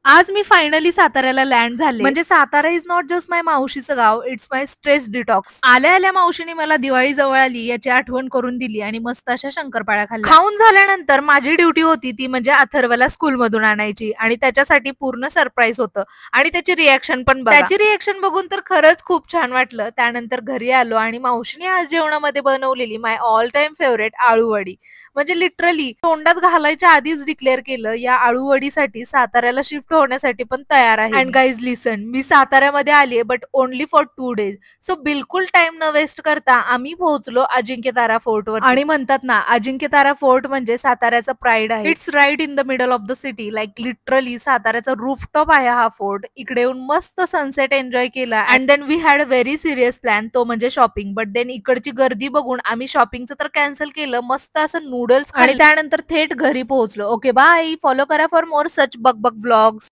आज मी फायनली साताऱ्याला लँड झाले. म्हणजे सातारा इज नॉट जस्ट माय मावशीचं गाव, इट्स माय स्ट्रेस डिटॉक्स. आल्या आल्या मावशीने मला दिवाळी जवळ आली याची आठवण करून दिली आणि मस्त अशा शंकरपाळ्या खाल्ल्या. खाऊन झाल्यानंतर माझी ड्युटी होती ती म्हणजे अथर्वला स्कूलमधून आणायची आणि त्याच्यासाठी पूर्ण सरप्राईज होतं आणि त्याची रिॲक्शन पण बघा. त्याची रिॲक्शन बघून तर खरंच खूप छान वाटलं. त्यानंतर घरी आलो आणि मावशीने आज जेवणामध्ये बनवलेली माय ऑल टाइम फेवरेट आळूवडी. म्हणजे लिटरली तोंडात घालायच्या आधीच डिक्लेअर केलं या आळूवडीसाठी साताऱ्याला शिफ्ट होण्यासाठी पण तयार आहे. अँड गाईज लिसन, मी साताऱ्यामध्ये आली but only for 2 days. So बिलकुल टाइम न वेस्ट करता आम्ही पोहोचलो अजिंक्यतारा फोर्टवर. आणि म्हणतात ना अजिंक्यतारा फोर्ट म्हणजे साताऱ्याचा प्राईड आहे. It's right in the middle of the city. Like literally साताऱ्याचा रूफटॉप आहे हा फोर्ट. इकडे येऊन मस्त सनसेट एन्जॉय केला and then we had a very serious plan, तो म्हणजे शॉपिंग. बट देन इकडची गर्दी बघून आम्ही शॉपिंगचं तर कॅन्सल केलं. मस्त असं नूडल्स आणि त्यानंतर थेट घरी पोहोचलो. ओके बाय, फॉलो करा फॉर मोर सच बक बक व्लॉग्स.